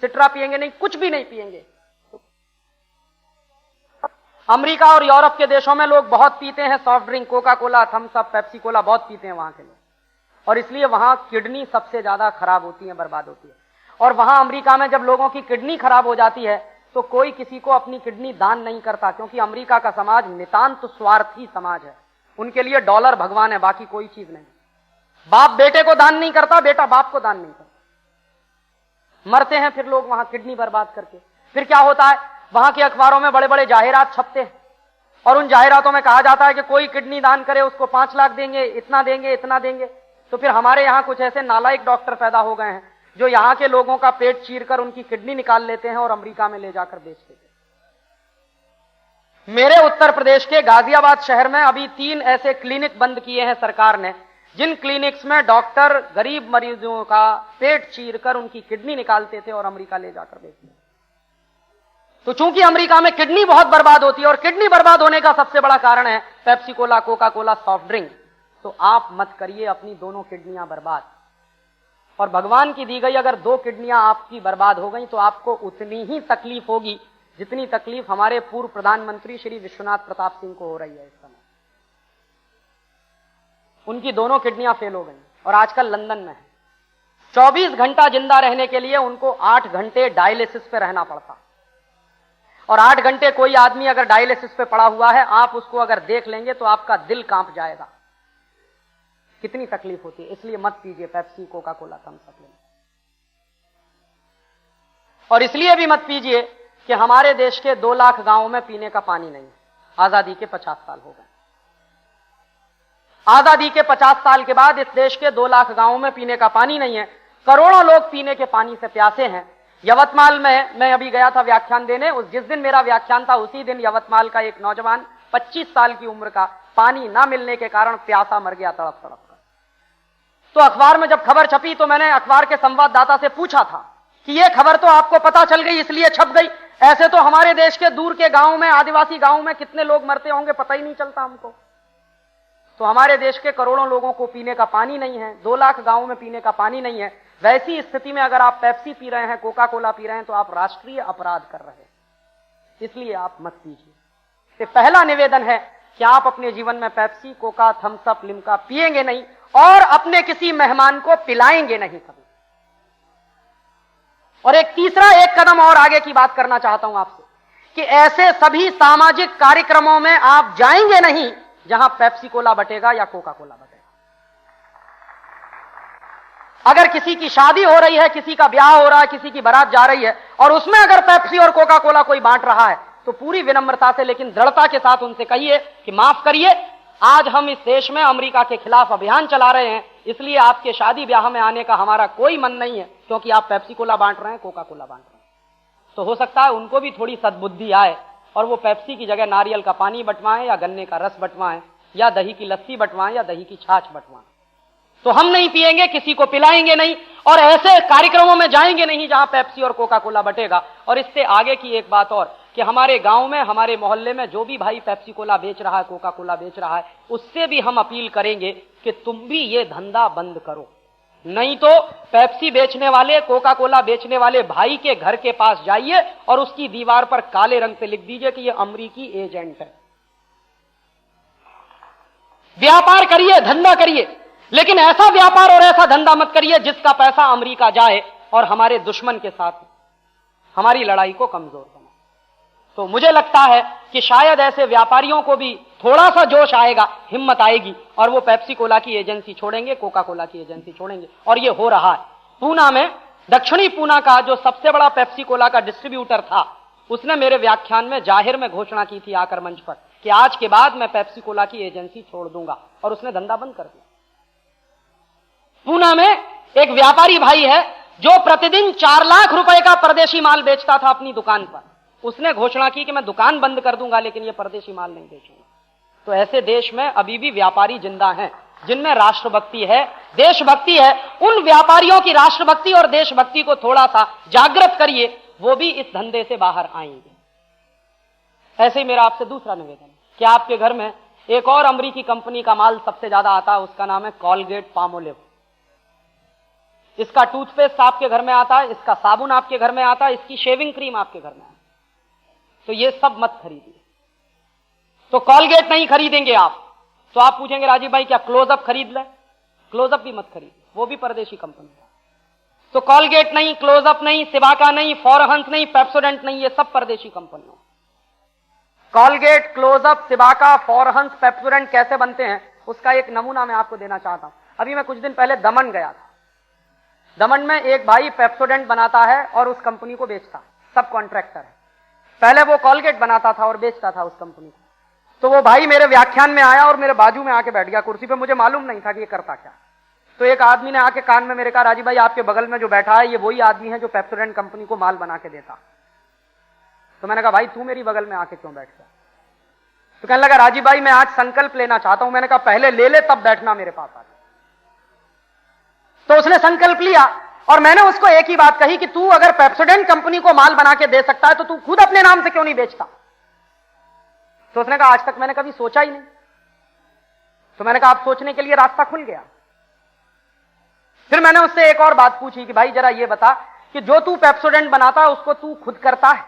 सिट्रा पिएंगे नहीं, कुछ भी नहीं पिएंगे। अमेरिका और यूरोप के देशों में लोग बहुत पीते हैं soft drink, Coca Cola, Thums Up, Pepsi cola बहुत पीते हैं वहां के लोग, और इसलिए वहां किडनी सबसे ज्यादा खराब होती है, बर्बाद होती है। और वहां अमेरिका में जब लोगों की किडनी खराब हो जाती है तो कोई किसी को अपनी किडनी दान नहीं करता, क्योंकि अमेरिका का समाज नितांत स्वार्थी समाज है। उनके लिए डॉलर भगवान है, बाकी कोई चीज नहीं। बाप बेटे को दान नहीं करता, बेटा बाप को दान नहीं करता। मरते हैं फिर लोग वहां किडनी बर्बाद करके। फिर क्या होता है, वहां के अखबारों में बड़े बड़े जाहिरात छपते हैं, और उन जाहिरातों में कहा जाता है कि कोई किडनी दान करे उसको 5 लाख देंगे, इतना देंगे, इतना देंगे। तो फिर हमारे यहां कुछ ऐसे नालायक डॉक्टर पैदा हो गए हैं जो यहां के लोगों का पेट चीरकर उनकी किडनी निकाल लेते हैं और अमेरिका में ले जाकर बेच देते हैं। मेरे उत्तर प्रदेश के गाजियाबाद शहर में अभी 3 ऐसे क्लिनिक बंद किए हैं सरकार ने, जिन क्लिनिक्स में डॉक्टर गरीब मरीजों का पेट चीरकर उनकी किडनी निकालते थे और अमेरिका ले जाकर बेचते थे। तो चूंकि अमेरिका में किडनी बहुत बर्बाद होती है, और किडनी बर्बाद होने का सबसे बड़ा कारण है Pepsi Cola, Coca Cola, soft drink, तो आप मत करिए अपनी दोनों किडनियां बर्बाद। और भगवान की दी गई अगर 2 किडनियां आपकी बर्बाद हो गई तो आपको उतनी ही तकलीफ होगी जितनी तकलीफ हमारे पूर्व प्रधानमंत्री श्री विश्वनाथ प्रताप सिंह को हो रही है इस समय। उनकी दोनों किडनियां फेल हो गई और आजकल लंदन में है। 24 घंटा जिंदा रहने के लिए उनको 8 घंटे डायलिसिस पे रहना पड़ता, और 8 घंटे कोई आदमी अगर डायलिसिस पे पड़ा हुआ है, आप उसको अगर देख लेंगे तो आपका दिल कांप जाएगा, कितनी तकलीफ होती है। इसलिए मत पीजिए Pepsi, Coca Cola, Thums Up. और इसलिए भी मत पीजिए कि हमारे देश के 2 लाख गांवों में पीने का पानी नहीं है। आजादी के 50 साल हो गए। आजादी के 50 साल के बाद इस देश के 2 लाख गांवों में पीने का पानी नहीं है। करोड़ों लोग पीने के पानी से प्यासे हैं। यवतमाल में मैं अभी गया था व्याख्यान देने, जिस दिन मेरा व्याख्यान था उसी दिन यवतमाल का एक नौजवान 25 साल की उम्र का पानी ना मिलने के कारण प्यासा मर गया तड़प तड़प कर। तो अखबार में जब खबर छपी तो मैंने अखबार के संवाददाता से पूछा था कि यह खबर तो आपको पता चल गई इसलिए छप गई, ऐसे तो हमारे देश के दूर के गांव में, आदिवासी गांव में कितने लोग मरते होंगे पता ही नहीं चलता हमको। तो हमारे देश के करोड़ों लोगों को पीने का पानी नहीं है, 2 लाख गांवों में पीने का पानी नहीं है। वैसी स्थिति में अगर आप पेप्सी पी रहे हैं, कोका कोला पी रहे हैं, तो आप राष्ट्रीय अपराध कर रहे हैं, इसलिए आप मत पीजिए। तो पहला निवेदन है कि आप अपने जीवन में Pepsi, Coca, Thums Up, Limca पिएंगे नहीं, और अपने किसी मेहमान को पिलाएंगे नहीं कभी। और एक तीसरा एक कदम और आगे की बात करना चाहता हूं आपसे कि ऐसे सभी सामाजिक कार्यक्रमों में आप जाएंगे नहीं जहां पेप्सी कोला बटेगा या कोका कोला बटेगा। अगर किसी की शादी हो रही है, किसी का ब्याह हो रहा है, किसी की बारात जा रही है, और उसमें अगर पेप्सी और कोका कोला कोई बांट रहा है, तो पूरी विनम्रता से लेकिन दृढ़ता के साथ उनसे कहिए कि माफ करिए, आज हम इस देश में अमेरिका के खिलाफ अभियान चला रहे हैं, इसलिए आपके शादी ब्याह में आने का हमारा कोई मन नहीं है, क्योंकि आप पेप्सी कोला बांट रहे हैं, कोका कोला बांट रहे हैं। तो हो सकता है उनको भी थोड़ी सद्बुद्धि आए और वो पेप्सी की जगह नारियल का पानी बंटवाएं, या गन्ने का रस बंटवाएं, या दही की लस्सी बंटवाएं, या दही की छाछ बंटवाएं। तो हम नहीं पिएंगे, किसी को पिलाएंगे नहीं, और ऐसे कार्यक्रमों में जाएंगे नहीं जहां पेप्सी और कोका कोला बटेगा। और इससे आगे की एक बात और कि हमारे गांव में, हमारे मोहल्ले में जो भी भाई पेप्सी कोला बेच रहा है, कोका कोला बेच रहा है, उससे भी हम अपील करेंगे कि तुम भी ये धंधा बंद करो। नहीं तो पेप्सी बेचने वाले, कोका कोला बेचने वाले भाई के घर के पास जाइए और उसकी दीवार पर काले रंग से लिख दीजिए कि ये अमरीकी एजेंट है। व्यापार करिए, धंधा करिए, लेकिन ऐसा व्यापार और ऐसा धंधा मत करिए जिसका पैसा अमेरिका जाए और हमारे दुश्मन के साथ हमारी लड़ाई को कमजोर बनाए। तो मुझे लगता है कि शायद ऐसे व्यापारियों को भी थोड़ा सा जोश आएगा, हिम्मत आएगी, और वो पेप्सी कोला की एजेंसी छोड़ेंगे, कोका कोला की एजेंसी छोड़ेंगे। और ये हो रहा है। पूना में, दक्षिणी पूना का जो सबसे बड़ा पेप्सी कोला का डिस्ट्रीब्यूटर था, उसने मेरे व्याख्यान में जाहिर में घोषणा की थी आकर मंच पर कि आज के बाद मैं पेप्सी कोला की एजेंसी छोड़ दूंगा, और उसने धंधा बंद कर दिया। पूना में एक व्यापारी भाई है जो प्रतिदिन 4 लाख रुपए का परदेशी माल बेचता था अपनी दुकान पर। उसने घोषणा की कि मैं दुकान बंद कर दूंगा लेकिन ये परदेशी माल नहीं बेचूंगा। तो ऐसे देश में अभी भी व्यापारी जिंदा हैं जिनमें राष्ट्रभक्ति है, देशभक्ति है। उन व्यापारियों की राष्ट्रभक्ति और देशभक्ति को थोड़ा सा जागृत करिए, वो भी इस धंधे से बाहर आएंगे। ऐसे ही मेरा आपसे दूसरा निवेदन है कि आपके घर में एक और अमेरिकी कंपनी का माल सबसे ज्यादा आता है, उसका नाम है कॉलगेट पामोलिव। इसका टूथपेस्ट आपके घर में आता है, इसका साबुन आपके घर में आता है, इसकी शेविंग क्रीम आपके घर में आता है। तो ये सब मत खरीदिए। तो कॉलगेट नहीं खरीदेंगे आप, तो आप पूछेंगे राजीव भाई क्या क्लोजअप खरीद लें? क्लोजअप भी मत खरीदिए, वो भी परदेशी कंपनी है। तो कॉलगेट नहीं, क्लोजअप नहीं, सिबाका नहीं, फॉरहंस नहीं, पेप्सोडेंट नहीं, ये सब परदेशी कंपनियां। Colgate, Close Up, Cibaca, Forhans, Pepsodent कैसे बनते हैं उसका एक नमूना मैं आपको देना चाहता हूं। अभी मैं कुछ दिन पहले दमन गया था। दमन में एक भाई पेप्सोडेंट बनाता है और उस कंपनी को बेचता, सब कॉन्ट्रैक्टर है। पहले वो कॉलगेट बनाता था और बेचता था उस कंपनी को। तो वो भाई मेरे व्याख्यान में आया और मेरे बाजू में आके बैठ गया कुर्सी पे। मुझे मालूम नहीं था कि ये करता क्या। तो एक आदमी ने आके कान में मेरे कहा, राजीव भाई आपके बगल में जो बैठा है ये वही आदमी है जो पेप्सोडेंट कंपनी को माल बना के देता। तो मैंने कहा भाई तू मेरी बगल में आके क्यों बैठ गया? तो कहने लगा राजीव भाई मैं आज संकल्प लेना चाहता हूं। मैंने कहा पहले ले ले तब बैठना मेरे पास आके। तो उसने संकल्प लिया और मैंने उसको एक ही बात कही कि तू अगर पेप्सोडेंट कंपनी को माल बना के दे सकता है तो तू खुद अपने नाम से क्यों नहीं बेचता? तो उसने कहा आज तक मैंने कभी सोचा ही नहीं। तो मैंने कहा आप सोचने के लिए रास्ता खुल गया। फिर मैंने उससे एक और बात पूछी कि भाई जरा ये बता कि जो तू पेप्सोडेंट बनाता है उसको तू खुद करता है?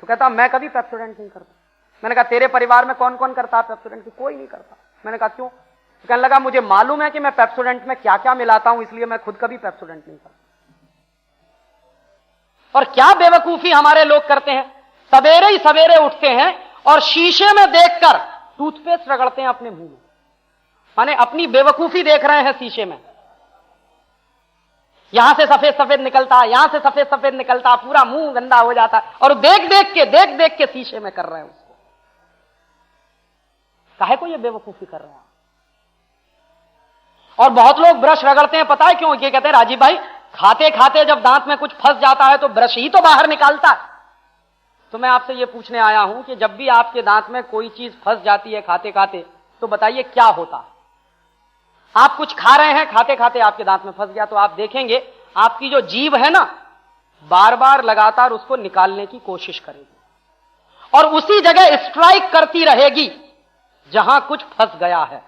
तो कहता मैं कभी पेप्सोडेंट नहीं करता। मैंने कहा तेरे परिवार में कौन कौन करता है पेप्सोडेंट? कोई नहीं करता। मैंने कहा क्यों? तो कहने लगा मुझे मालूम है कि मैं पेप्सोडेंट में क्या क्या मिलाता हूं, इसलिए मैं खुद कभी पेप्सोडेंट नहीं करता। और क्या बेवकूफी हमारे लोग करते हैं, सवेरे ही सवेरे उठते हैं और शीशे में देखकर टूथपेस्ट रगड़ते हैं अपने मुंह में, माने अपनी बेवकूफी देख रहे हैं शीशे में। यहां से सफेद सफेद निकलता, यहां से सफेद सफेद निकलता, पूरा मुंह गंदा हो जाता और देख देख के शीशे में कर रहे हैं उसको। काहे को ये बेवकूफी कर रहे हैं? और बहुत लोग ब्रश रगड़ते हैं, पता है क्यों? ये कहते हैं राजीव भाई खाते खाते जब दांत में कुछ फंस जाता है तो ब्रश ही तो बाहर निकालता है। तो मैं आपसे ये पूछने आया हूं कि जब भी आपके दांत में कोई चीज फंस जाती है खाते खाते, तो बताइए क्या होता है? आप कुछ खा रहे हैं, खाते खाते आपके दांत में फंस गया, तो आप देखेंगे आपकी जो जीभ है ना, बार बार लगातार उसको निकालने की कोशिश करेगी और उसी जगह स्ट्राइक करती रहेगी जहां कुछ फंस गया है।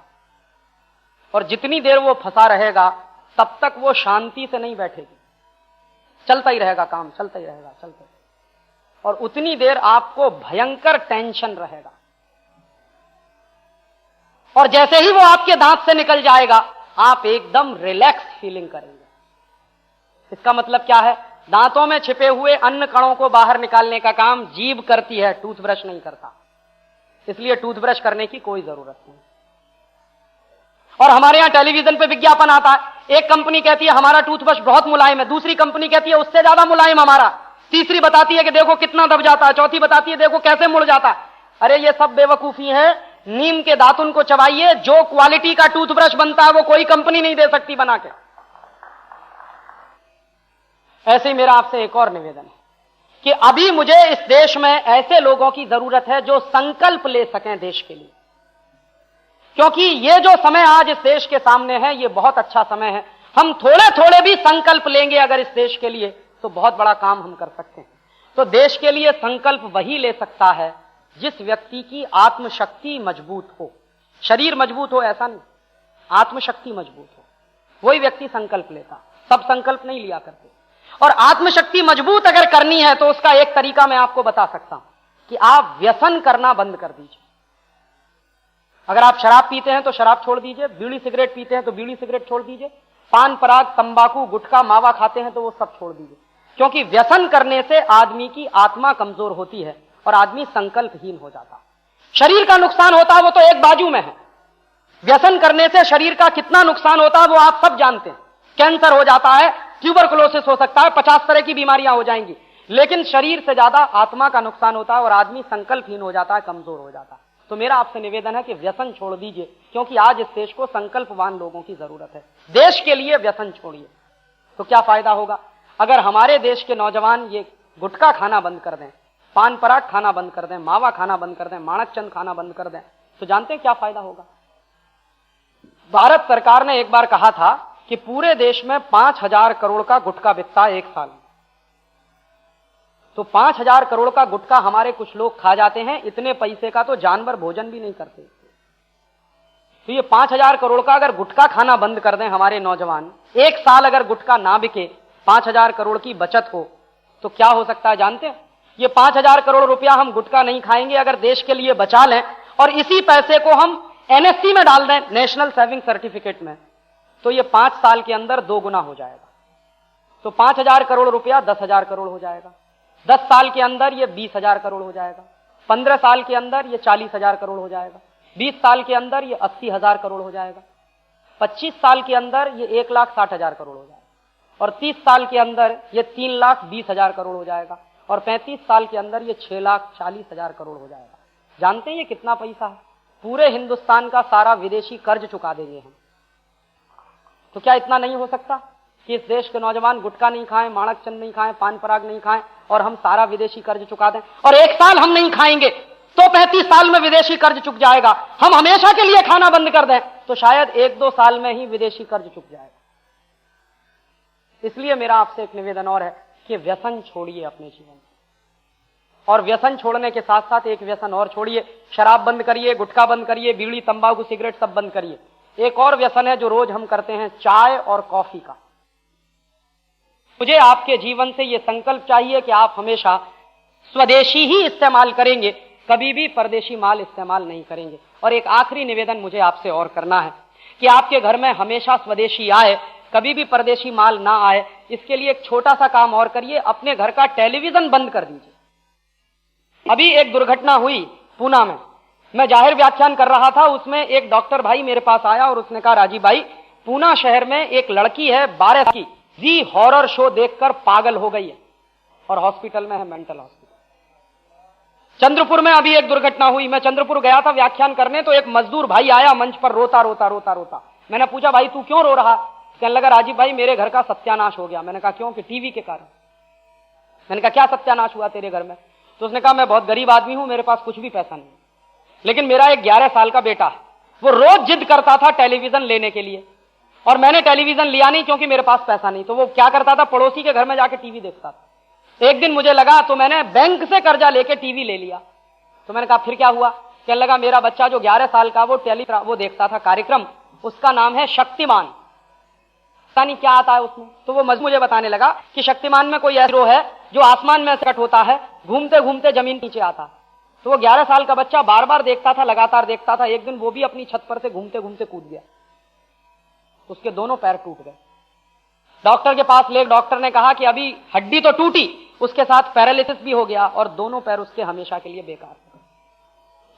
और जितनी देर वो फंसा रहेगा तब तक वो शांति से नहीं बैठेगी, चलता ही रहेगा काम, चलता ही रहेगा, चलता ही। और उतनी देर आपको भयंकर टेंशन रहेगा। और जैसे ही वो आपके दांत से निकल जाएगा आप एकदम रिलैक्स फीलिंग करेंगे। इसका मतलब क्या है? दांतों में छिपे हुए अन्न कणों को बाहर निकालने का काम जीभ करती है, टूथब्रश नहीं करता। इसलिए टूथब्रश करने की कोई जरूरत नहीं। और हमारे यहां टेलीविजन पे विज्ञापन आता है, एक कंपनी कहती है हमारा टूथब्रश बहुत मुलायम है, दूसरी कंपनी कहती है उससे ज्यादा मुलायम हमारा, तीसरी बताती है कि देखो कितना दब जाता है, चौथी बताती है देखो कैसे मुड़ जाता है। अरे ये सब बेवकूफी है। नीम के दातुन को चबाइए, जो क्वालिटी का टूथब्रश बनता है वो कोई कंपनी नहीं दे सकती बना के। ऐसे ही मेरा आपसे एक और निवेदन है कि अभी मुझे इस देश में ऐसे लोगों की जरूरत है जो संकल्प ले सकें देश के लिए, क्योंकि ये जो समय आज इस देश के सामने है ये बहुत अच्छा समय है। हम थोड़े थोड़े भी संकल्प लेंगे अगर इस देश के लिए तो बहुत बड़ा काम हम कर सकते हैं। तो देश के लिए संकल्प वही ले सकता है जिस व्यक्ति की आत्मशक्ति मजबूत हो। शरीर मजबूत हो ऐसा नहीं, आत्मशक्ति मजबूत हो, वही व्यक्ति संकल्प लेता। सब संकल्प नहीं लिया करते। और आत्मशक्ति मजबूत अगर करनी है तो उसका एक तरीका मैं आपको बता सकता हूं कि आप व्यसन करना बंद कर दीजिए। अगर आप शराब पीते हैं तो शराब छोड़ दीजिए, बीड़ी सिगरेट पीते हैं तो बीड़ी सिगरेट छोड़ दीजिए, पान पराग तंबाकू गुटखा मावा खाते हैं तो वो सब छोड़ दीजिए। क्योंकि व्यसन करने से आदमी की आत्मा कमजोर होती है और आदमी संकल्पहीन हो जाता है। शरीर का नुकसान होता है वो तो एक बाजू में है, व्यसन करने से शरीर का कितना नुकसान होता है वो आप सब जानते हैं। कैंसर हो जाता है, ट्यूबरकुलोसिस हो सकता है, 50 तरह की बीमारियां हो जाएंगी, लेकिन शरीर से ज्यादा आत्मा का नुकसान होता है और आदमी संकल्पहीन हो जाता है, कमजोर हो जाता है। तो मेरा आपसे निवेदन है कि व्यसन छोड़ दीजिए, क्योंकि आज इस देश को संकल्पवान लोगों की जरूरत है। देश के लिए व्यसन छोड़िए, तो क्या फायदा होगा? अगर हमारे देश के नौजवान ये गुटखा खाना बंद कर दें, पान पराग खाना बंद कर दें, मावा खाना बंद कर दें, माणक चंद खाना बंद कर दें, तो जानते हैं क्या फायदा होगा? भारत सरकार ने एक बार कहा था कि पूरे देश में 5,000 करोड़ का गुटखा बिकता है एक साल में। तो 5,000 करोड़ का गुटखा हमारे कुछ लोग खा जाते हैं, इतने पैसे का तो जानवर भोजन भी नहीं करते। तो ये 5,000 करोड़ का अगर गुटखा खाना बंद कर दें हमारे नौजवान, एक साल अगर गुटखा ना बिके, 5,000 करोड़ की बचत हो, तो क्या हो सकता है जानते हैं? ये 5,000 करोड़ रुपया हम गुटखा नहीं खाएंगे, अगर देश के लिए बचा लें और इसी पैसे को हम एनएससी में डाल दें, नेशनल सेविंग सर्टिफिकेट में, तो ये 5 साल के अंदर 2 गुना हो जाएगा। तो 5,000 करोड़ रुपया 10,000 करोड़ हो जाएगा, 10 साल के अंदर ये 20,000 करोड़ हो जाएगा, 15 साल के अंदर ये 40,000 करोड़ हो जाएगा, 20 साल के अंदर ये 80,000 करोड़ हो जाएगा, 25 साल के अंदर ये 1,60,000 करोड़ हो जाएगा, और 30 साल के अंदर ये 3,20,000 करोड़ हो जाएगा, और 35 साल के अंदर ये 6,40,000 करोड़ हो जाएगा। जानते हैं ये कितना पैसा है? पूरे हिंदुस्तान का सारा विदेशी कर्ज चुका देंगे हम। तो क्या इतना नहीं हो सकता कि इस देश के नौजवान गुटखा नहीं खाएं, माणक चंद नहीं खाएं, पान पराग नहीं खाएं और हम सारा विदेशी कर्ज चुका दें? और एक साल हम नहीं खाएंगे तो 35 साल में विदेशी कर्ज चुक जाएगा। हम हमेशा के लिए खाना बंद कर दें तो शायद 1-2 साल में ही विदेशी कर्ज चुक जाएगा। इसलिए मेरा आपसे एक निवेदन और है कि व्यसन छोड़िए अपने जीवन में, और व्यसन छोड़ने के साथ साथ एक व्यसन और छोड़िए, शराब बंद करिए, गुटखा बंद करिए, बीड़ी तंबाकू सिगरेट सब बंद करिए। एक और व्यसन है जो रोज हम करते हैं, चाय और कॉफी का। मुझे आपके जीवन से यह संकल्प चाहिए कि आप हमेशा स्वदेशी ही इस्तेमाल करेंगे, कभी भी परदेशी माल इस्तेमाल नहीं करेंगे। और एक आखिरी निवेदन मुझे आपसे और करना है कि आपके घर में हमेशा स्वदेशी आए, कभी भी परदेशी माल ना आए। इसके लिए एक छोटा सा काम और करिए, अपने घर का टेलीविजन बंद कर दीजिए। अभी एक दुर्घटना हुई पूना में, मैं जाहिर व्याख्यान कर रहा था, उसमें एक डॉक्टर भाई मेरे पास आया और उसने कहा, राजीव भाई, पूना शहर में एक लड़की है 12 की, जी हॉरर शो देखकर पागल हो गई है और हॉस्पिटल में है, मेंटल हॉस्पिटल। चंद्रपुर में अभी एक दुर्घटना हुई, मैं चंद्रपुर गया था व्याख्यान करने, तो एक मजदूर भाई आया मंच पर रोता रोता रोता रोता। मैंने पूछा, भाई तू क्यों रो रहा? कहने लगा, राजीव भाई मेरे घर का सत्यानाश हो गया। मैंने कहा क्यों? कि टीवी के कारण। मैंने कहा क्या सत्यानाश हुआ तेरे घर में? तो उसने कहा, मैं बहुत गरीब आदमी हूं, मेरे पास कुछ भी पैसा नहीं, लेकिन मेरा एक 11 साल का बेटा है, वो रोज जिद करता था टेलीविजन लेने के लिए, और मैंने टेलीविजन लिया नहीं क्योंकि मेरे पास पैसा नहीं। तो वो क्या करता था, पड़ोसी के घर में जाके टीवी देखता था। एक दिन मुझे लगा तो मैंने बैंक से कर्जा लेके टीवी ले लिया। तो मैंने कहा फिर क्या हुआ? कहने लगा, मेरा बच्चा जो 11 साल का वो देखता था कार्यक्रम, उसका नाम है शक्तिमान, पता नहीं क्या आता है उसमें। तो वो मुझे बताने लगा कि शक्तिमान में कोई हीरो है जो आसमान में कट होता है, घूमते घूमते जमीन नीचे आता। तो वो 11 साल का बच्चा बार बार देखता था, लगातार देखता था। एक दिन वो भी अपनी छत पर से घूमते घूमते कूद गया, उसके दोनों पैर टूट गए। डॉक्टर के पास ले, डॉक्टर ने कहा कि अभी हड्डी तो टूटी, उसके साथ पैरालिसिस भी हो गया और दोनों पैर उसके हमेशा के लिए बेकार।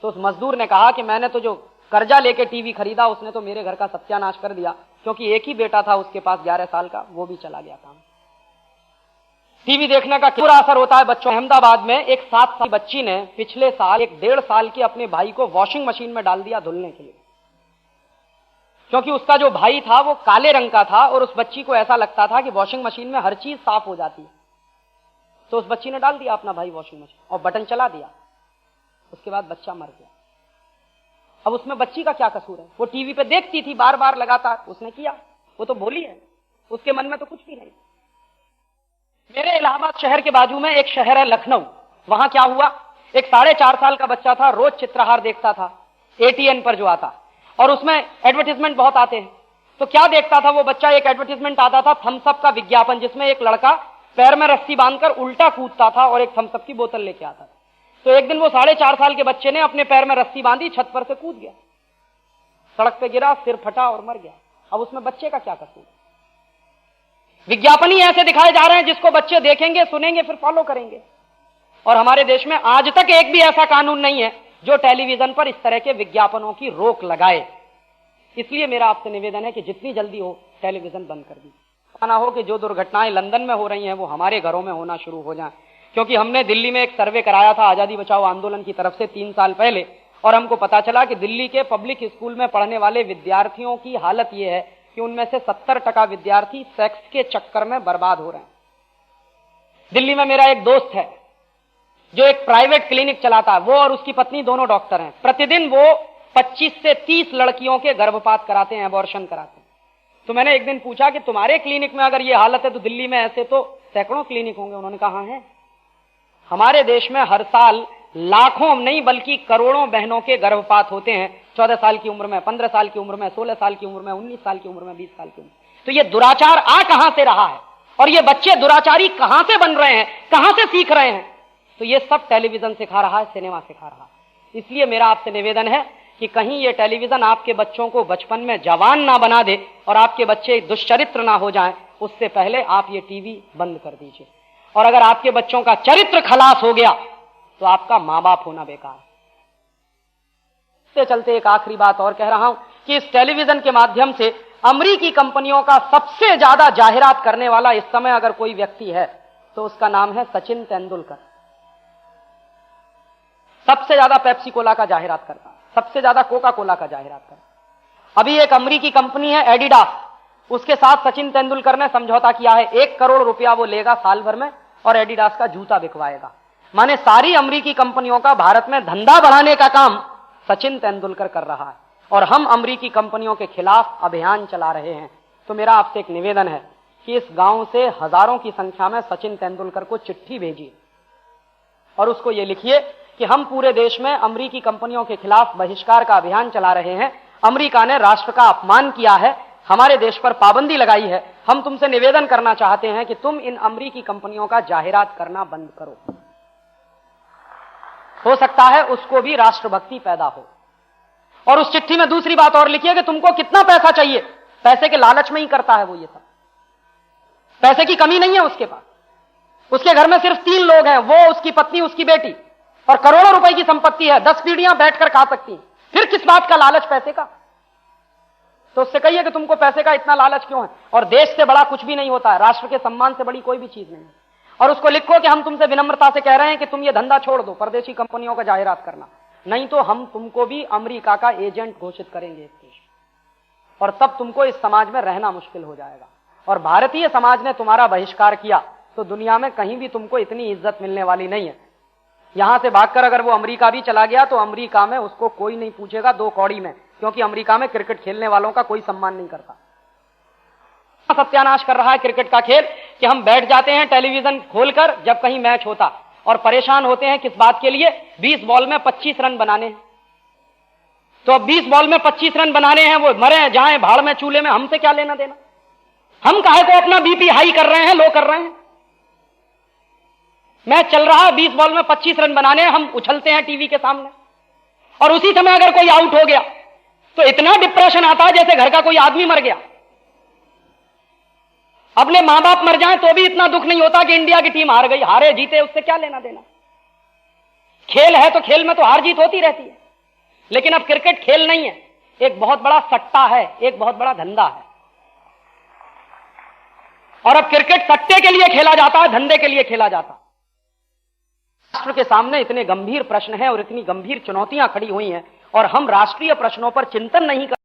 तो उस मजदूर ने कहा कि मैंने तो जो कर्जा लेके टीवी खरीदा उसने तो मेरे घर का सत्यानाश कर दिया, क्योंकि एक ही बेटा था उसके पास 11 साल का, वो भी चला गया काम। टीवी देखने का क्या असर होता है बच्चों। अहमदाबाद में एक 7 साल की बच्ची ने पिछले साल एक 1.5 साल के अपने भाई को वॉशिंग मशीन में डाल दिया धुलने के लिए, क्योंकि उसका जो भाई था वो काले रंग का था और उस बच्ची को ऐसा लगता था कि वॉशिंग मशीन में हर चीज साफ हो जाती है। तो उस बच्ची ने डाल दिया अपना भाई वॉशिंग मशीन और बटन चला दिया, उसके बाद बच्चा मर गया। अब उसमें बच्ची का क्या कसूर है? वो टीवी पे देखती थी बार बार लगातार, उसने किया, वो तो भोली है, उसके मन में तो कुछ भी नहीं। मेरे इलाहाबाद शहर के बाजू में एक शहर है लखनऊ, वहां क्या हुआ, एक 4.5 साल का बच्चा था, रोज चित्रहार देखता था एटीएन पर जो आता, और उसमें एडवर्टीजमेंट बहुत आते हैं। तो क्या देखता था वो बच्चा, एक एडवर्टीजमेंट आता था थम्स अप का विज्ञापन, जिसमें एक लड़का पैर में रस्सी बांधकर उल्टा कूदता था और एक थम्स अप की बोतल लेके आता था। तो एक दिन वो 4.5 साल के बच्चे ने अपने पैर में रस्सी बांधी, छत पर से कूद गया। सड़क पे गिरा, सिर फटा और मर गया। अब उसमें बच्चे का क्या कसूर? विज्ञापन ही ऐसे दिखाए जा रहे हैं जिसको बच्चे देखेंगे, सुनेंगे, फिर फॉलो करेंगे। और हमारे देश में आज तक एक भी ऐसा कानून नहीं है जो टेलीविजन पर इस तरह के विज्ञापनों की रोक लगाए। इसलिए मेरा आपसे निवेदन है कि जितनी जल्दी हो टेलीविजन बंद कर दीजिए। ना हो कि जो दुर्घटनाएं लंदन में हो रही हैं वो हमारे घरों में होना शुरू हो जाएं। क्योंकि हमने दिल्ली में एक सर्वे कराया था आजादी बचाओ आंदोलन की तरफ से 3 साल पहले, और हमको पता चला कि दिल्ली के पब्लिक स्कूल में पढ़ने वाले विद्यार्थियों की हालत यह है कि उनमें से 70% विद्यार्थी सेक्स के चक्कर में बर्बाद हो रहे हैं। दिल्ली में मेरा एक दोस्त है जो एक प्राइवेट क्लिनिक चलाता है, वो और उसकी पत्नी दोनों डॉक्टर हैं। प्रतिदिन वो 25 से 30 लड़कियों के गर्भपात कराते हैं, अबॉर्शन कराते हैं। तो मैंने एक दिन पूछा कि तुम्हारे क्लिनिक में अगर ये हालत है तो दिल्ली में ऐसे तो सैकड़ों क्लिनिक होंगे। उन्होंने कहा है, हमारे देश में हर साल लाखों नहीं बल्कि करोड़ों बहनों के गर्भपात होते हैं, 14 साल की उम्र में, 15 साल की उम्र में, 16 साल की उम्र में, 19 साल की उम्र में, 20 साल की उम्र में। तो ये दुराचार आ कहां से रहा है और ये बच्चे दुराचारी कहां से बन रहे हैं, कहां से सीख रहे हैं? तो ये सब टेलीविजन सिखा रहा है, सिनेमा सिखा रहा है। इसलिए मेरा आपसे निवेदन है कि कहीं ये टेलीविजन आपके बच्चों को बचपन में जवान ना बना दे और आपके बच्चे दुष्चरित्र ना हो जाएं, उससे पहले आप ये टीवी बंद कर दीजिए। और अगर आपके बच्चों का चरित्र खलास हो गया तो आपका मां बाप होना बेकार। इससे चलते एक आखिरी बात और कह रहा हूं कि इस टेलीविजन के माध्यम से अमेरिकी कंपनियों का सबसे ज्यादा जाहिरात करने वाला इस समय अगर कोई व्यक्ति है तो उसका नाम है सचिन तेंदुलकर। सबसे ज्यादा पेप्सी कोला का जाहिरात करता, सबसे ज्यादा कोका कोला का जाहिरात करता। अभी एक अमेरिकी कंपनी है एडिडास, उसके साथ सचिन तेंदुलकर ने समझौता किया है। 1 करोड़ रुपया वो लेगा साल भर में और एडिडास का जूता बिकवाएगा। माने सारी अमेरिकी कंपनियों का भारत में धंधा बढ़ाने का काम सचिन तेंदुलकर कर रहा है और हम अमेरिकी कंपनियों के खिलाफ अभियान चला रहे हैं। तो मेरा आपसे एक निवेदन है कि इस गांव से हजारों की संख्या में सचिन तेंदुलकर को चिट्ठी भेजिए और उसको ये लिखिए कि हम पूरे देश में अमेरिकी कंपनियों के खिलाफ बहिष्कार का अभियान चला रहे हैं। अमेरिका ने राष्ट्र का अपमान किया है, हमारे देश पर पाबंदी लगाई है। हम तुमसे निवेदन करना चाहते हैं कि तुम इन अमेरिकी कंपनियों का जाहिरात करना बंद करो। हो सकता है उसको भी राष्ट्रभक्ति पैदा हो। और उस चिट्ठी में दूसरी बात और लिखिए कि तुमको कितना पैसा चाहिए, पैसे के लालच में ही करता है वो ये सब। पैसे की कमी नहीं है उसके पास। उसके घर में सिर्फ 3 लोग हैं, वो, उसकी पत्नी, उसकी बेटी, और करोड़ों रुपए की संपत्ति है। 10 पीढ़ियां बैठकर खा सकती हैं। फिर किस बात का लालच पैसे का? तो उससे कहिए कि तुमको पैसे का इतना लालच क्यों है। और देश से बड़ा कुछ भी नहीं होता है, राष्ट्र के सम्मान से बड़ी कोई भी चीज नहीं है। और उसको लिखो कि हम तुमसे विनम्रता से कह रहे हैं कि तुम ये धंधा छोड़ दो, परदेशी कंपनियों का जाहिरात करना, नहीं तो हम तुमको भी अमेरिका का एजेंट घोषित करेंगे इस देश, और तब तुमको इस समाज में रहना मुश्किल हो जाएगा। और भारतीय समाज ने तुम्हारा बहिष्कार किया तो दुनिया में कहीं भी तुमको इतनी इज्जत मिलने वाली नहीं है। यहां से भागकर अगर वो अमेरिका भी चला गया तो अमेरिका में उसको कोई नहीं पूछेगा 2 कौड़ी में, क्योंकि अमेरिका में क्रिकेट खेलने वालों का कोई सम्मान नहीं करता। सत्यानाश कर रहा है क्रिकेट का खेल कि हम बैठ जाते हैं टेलीविजन खोलकर जब कहीं मैच होता और परेशान होते हैं किस बात के लिए, 20 बॉल में 25 रन बनाने हैं। तो अब 20 बॉल में 25 रन बनाने हैं, वो मरे जाएं भाड़ में चूल्हे में, हमसे क्या लेना देना? हम काहे को अपना बीपी हाई कर रहे हैं, लो कर रहे हैं? मैच चल रहा है, 20 बॉल में 25 रन बनाने हैं, हम उछलते हैं टीवी के सामने, और उसी समय अगर कोई आउट हो गया तो इतना डिप्रेशन आता है जैसे घर का कोई आदमी मर गया। अपने मां बाप मर जाएं तो भी इतना दुख नहीं होता कि इंडिया की टीम हार गई। हारे जीते उससे क्या लेना देना? खेल है तो खेल में तो हार जीत होती रहती है। लेकिन अब क्रिकेट खेल नहीं है, एक बहुत बड़ा सट्टा है, एक बहुत बड़ा धंधा है। और अब क्रिकेट सट्टे के लिए खेला जाता है, धंधे के लिए खेला जाता है। राष्ट्र के सामने इतने गंभीर प्रश्न हैं और इतनी गंभीर चुनौतियां खड़ी हुई हैं और हम राष्ट्रीय प्रश्नों पर चिंतन नहीं कर